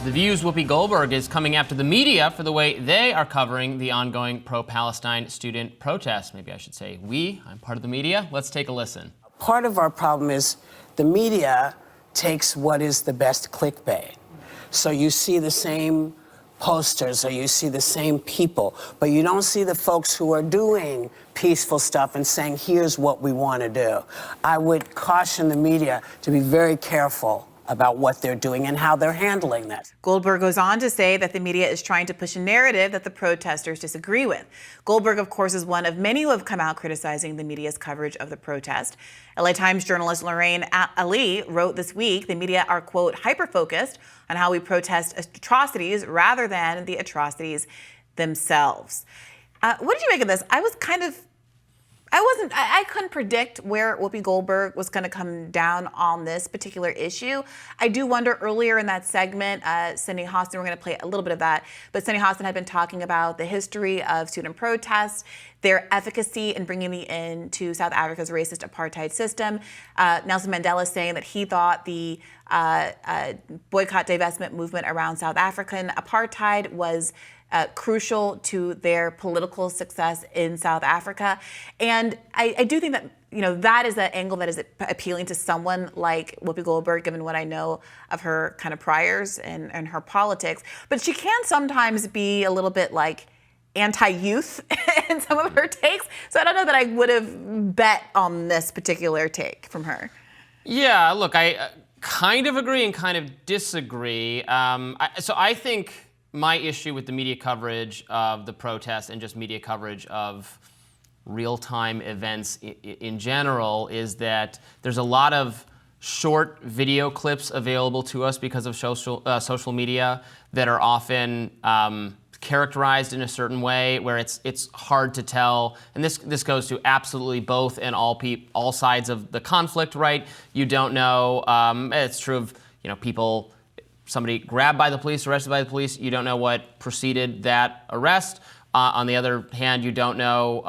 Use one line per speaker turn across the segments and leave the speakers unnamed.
The View's Whoopi Goldberg is coming after the media for the way they are covering the ongoing pro-Palestine student protests. Maybe I should say we. I'm part of the media. Let's take a listen.
Part of our problem is the media takes what is the best clickbait. So you see the same posters or you see the same people, but you don't see the folks who are doing peaceful stuff and saying, here's what we want to do. I would caution the media to be very careful about what they're doing and how they're handling that.
Goldberg goes on to say that the media is trying to push a narrative that the protesters disagree with. Goldberg, of course, is one of many who have come out criticizing the media's coverage of the protest. LA Times journalist Lorraine Ali wrote this week, the media are, quote, hyper-focused on how we protest atrocities rather than the atrocities themselves. What did you make of this? I couldn't predict where Whoopi Goldberg was going to come down on this particular issue. I do wonder, earlier in that segment, Cindy Hostin, we're going to play a little bit of that, but Cindy Hostin had been talking about the history of student protests, their efficacy in bringing the end to South Africa's racist apartheid system. Nelson Mandela saying that he thought the boycott divestment movement around South African apartheid was crucial to their political success in South Africa. And I do think that, that is an angle that is appealing to someone like Whoopi Goldberg, given what I know of her kind of priors and her politics. But she can sometimes be a little bit like anti-youth in some of her takes. So I don't know that I would have bet on this particular take from her.
Yeah, look, I kind of agree and kind of disagree. So I think my issue with the media coverage of the protests and just media coverage of real-time events in general is that there's a lot of short video clips available to us because of social media that are often characterized in a certain way where it's hard to tell. And this goes to absolutely both and all sides of the conflict, right? You don't know. It's true of people. Somebody grabbed by the police, arrested by the police, you don't know what preceded that arrest. On the other hand, you don't know,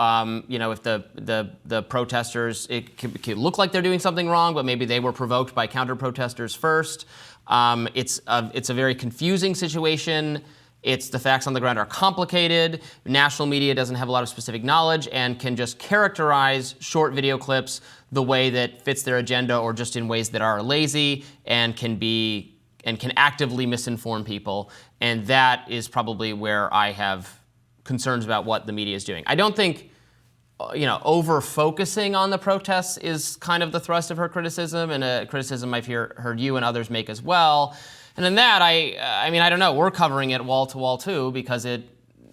if the protesters, it could look like they're doing something wrong, but maybe they were provoked by counter-protesters first. It's a very confusing situation. The facts on the ground are complicated. National media doesn't have a lot of specific knowledge and can just characterize short video clips the way that fits their agenda or just in ways that are lazy and can actively misinform people. And that is probably where I have concerns about what the media is doing. I don't think, over-focusing on the protests is kind of the thrust of her criticism, and a criticism I've heard you and others make as well. And in that, I don't know, we're covering it wall to wall too, because it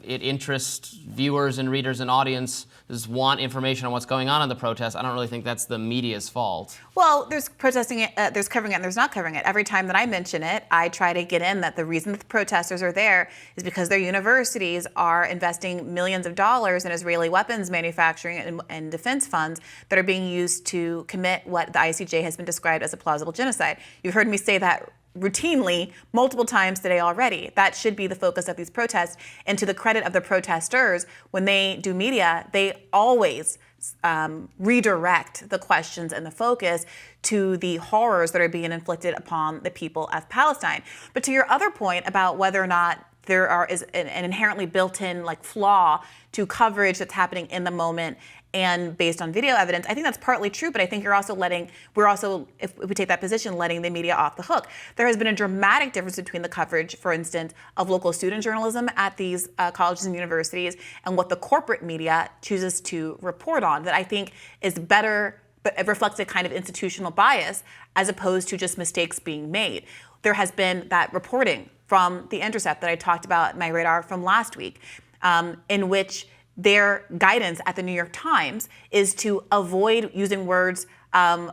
interests viewers and readers and audiences want information on what's going on in the protests. I don't really think that's the media's fault.
Well, there's protesting it, there's covering it, and there's not covering it. Every time that I mention it, I try to get in that the reason that the protesters are there is because their universities are investing millions of dollars in Israeli weapons manufacturing and defense funds that are being used to commit what the ICJ has been described as a plausible genocide. You've heard me say that routinely multiple times today already. That should be the focus of these protests. And to the credit of the protesters, when they do media, they always redirect the questions and the focus to the horrors that are being inflicted upon the people of Palestine. But to your other point about whether or not there is an inherently built-in flaw to coverage that's happening in the moment and based on video evidence, I think that's partly true, but I think we're also, if we take that position, letting the media off the hook. There has been a dramatic difference between the coverage, for instance, of local student journalism at these colleges and universities and what the corporate media chooses to report on that I think is better, but it reflects a kind of institutional bias as opposed to just mistakes being made. There has been that reporting from The Intercept that I talked about in my radar from last week, in which their guidance at the New York Times is to avoid using words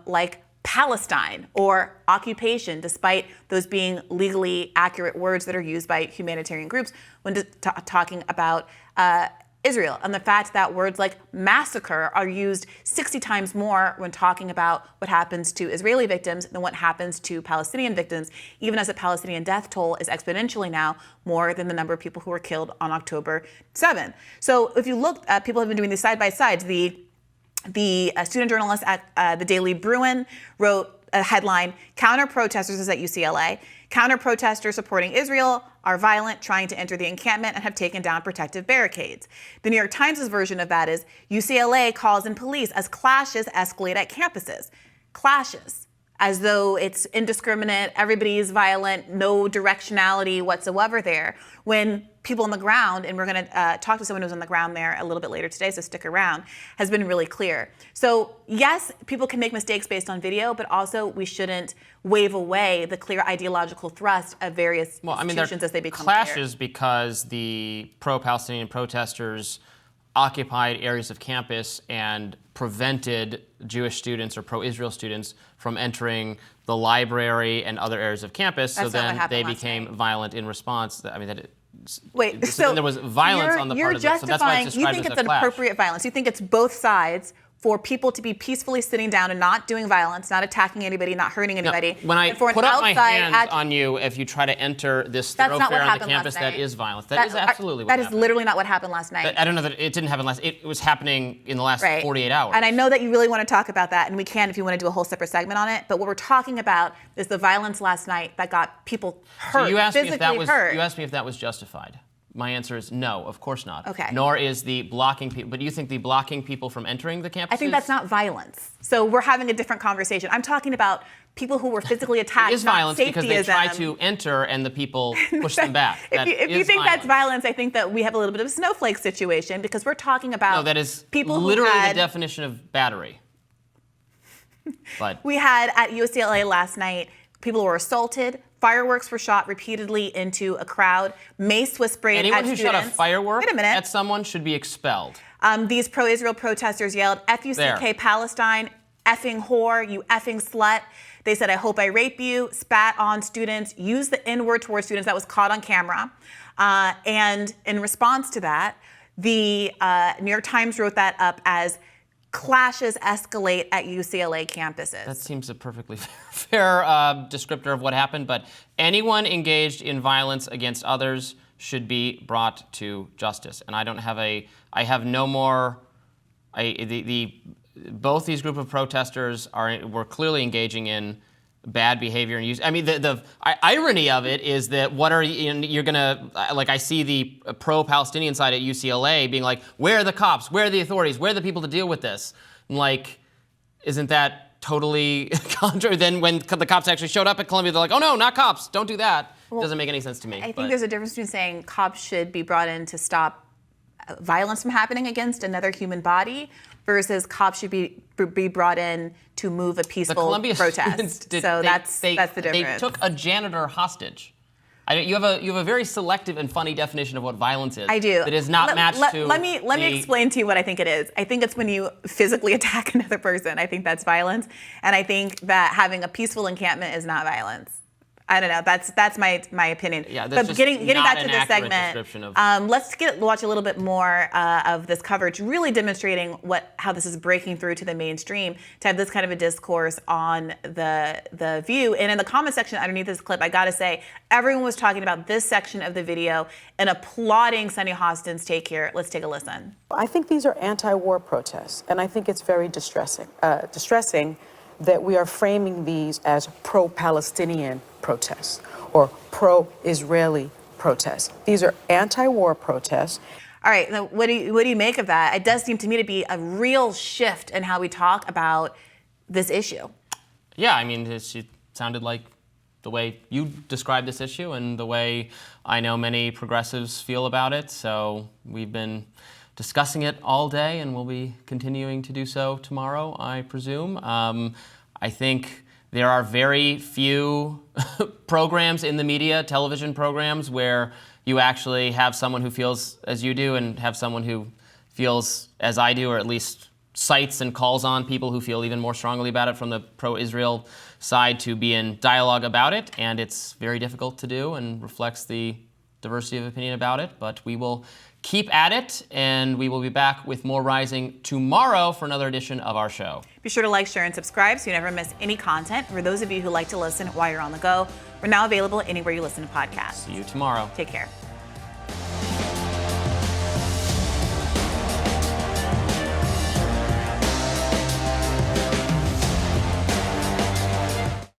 like Palestine or occupation, despite those being legally accurate words that are used by humanitarian groups when talking about Israel, and the fact that words like massacre are used 60 times more when talking about what happens to Israeli victims than what happens to Palestinian victims, even as the Palestinian death toll is exponentially now more than the number of people who were killed on October 7. So if you look, people have been doing these side by sides. The student journalist at the Daily Bruin wrote a headline, counter protesters is at UCLA. Counter protesters supporting Israel are violent, trying to enter the encampment and have taken down protective barricades. The New York Times' version of that is UCLA calls in police as clashes escalate at campuses. Clashes, as though it's indiscriminate, everybody's violent, no directionality whatsoever there. When people on the ground, and we're going to talk to someone who's on the ground there a little bit later today, so stick around, has been really clear. So yes, people can make mistakes based on video, but also we shouldn't wave away the clear ideological thrust of various institutions as they become
clashes
clear.
Because the pro-Palestinian protesters occupied areas of campus and prevented Jewish students or pro-Israel students from entering the library and other areas of campus.
That's
so
not what
then
happened
they
last
became
night.
violent in response. I mean,
Wait,
so then there was violence on the part of it. So that's why it's
you
described
think
as
it's
a
an
clash.
appropriate violence. You think it's both sides for people to be peacefully sitting down and not doing violence, not attacking anybody, not hurting anybody.
When I
and for
put
an
up my
outside
hands on you, if you try to enter this
That's not what
thoroughfare on the
happened
campus,
last
that
night.
is violence. That is absolutely what happened.
That is literally not what happened last night.
I don't know that it didn't happen last. It was happening in the last
Right.
48 hours.
And I know that you really want to talk about that, and we can if you want to do a whole separate segment on it. But what we're talking about is the violence last night that got people hurt,
So you asked me
physically
if that was
hurt.
you asked me if that was justified. My answer is no, of course not.
Okay.
Nor is the blocking people. But you think the blocking people from entering the campus?
I think that's not violence. So we're having a different conversation. I'm talking about people who were physically attacked.
It is
not
violence because they
safetyism.
try to enter and the people push them back.
If you think that's violence, I think that we have a little bit of a snowflake situation because we're talking about
No, that is
people
literally
who had,
the definition of battery. But
we had at UCLA last night, people were assaulted, fireworks were shot repeatedly into a crowd, mace was sprayed
anyone
at
who
students.
shot a firework
Wait a minute.
at someone should be expelled.
These pro-Israel protesters yelled, F-U-C-K
There.
Palestine, effing whore, you effing slut. They said, I hope I rape you, spat on students, used the N-word towards students. That was caught on camera. And in response to that, the New York Times wrote that up as clashes escalate at UCLA campuses.
That seems a perfectly fair descriptor of what happened, but anyone engaged in violence against others should be brought to justice. And I have no more, both these group of protesters were clearly engaging in bad behavior and use. I mean, the irony of it is that you're gonna, like, I see the pro-Palestinian side at UCLA being like, where are the cops? Where are the authorities? Where are the people to deal with this? And like, isn't that totally contrary? Then when the cops actually showed up at Columbia, they're like, oh no, not cops, don't do that. Well, doesn't make any sense to me.
I think there's a difference between saying cops should be brought in to stop violence from happening against another human body versus cops should be brought in to move a peaceful protest. That's the difference.
They took a janitor hostage. You have a very selective and funny definition of what violence is.
I do.
That is not matched to.
Let me explain to you what I think it is. I think it's when you physically attack another person. I think that's violence, and I think that having a peaceful encampment is not violence. I don't know. That's my opinion.
Yeah, that's
but
just
getting
not
back to
an
this
accurate
segment,
description of-
let's watch a little bit more of this coverage, really demonstrating how this is breaking through to the mainstream to have this kind of a discourse on the View. And in the comment section underneath this clip, I gotta say, everyone was talking about this section of the video and applauding Sunny Hostin's take here. Let's take a listen.
I think these are anti-war protests, and I think it's very distressing that we are framing these as pro-Palestinian protests or pro-Israeli protests. These are anti-war protests.
All right, now what do you make of that? It does seem to me to be a real shift in how we talk about this issue.
Yeah, I mean, it sounded like the way you described this issue and the way I know many progressives feel about it. So we've been discussing it all day, and we'll be continuing to do so tomorrow, I presume. I think there are very few programs in the media, television programs, where you actually have someone who feels as you do and have someone who feels as I do, or at least cites and calls on people who feel even more strongly about it from the pro-Israel side to be in dialogue about it. And it's very difficult to do and reflects the diversity of opinion about it. But we will keep at it, and we will be back with more Rising tomorrow for another edition of our show.
Be sure to like, share, and subscribe so you never miss any content. For those of you who like to listen while you're on the go, we're now available anywhere you listen to podcasts.
See you tomorrow.
Take care.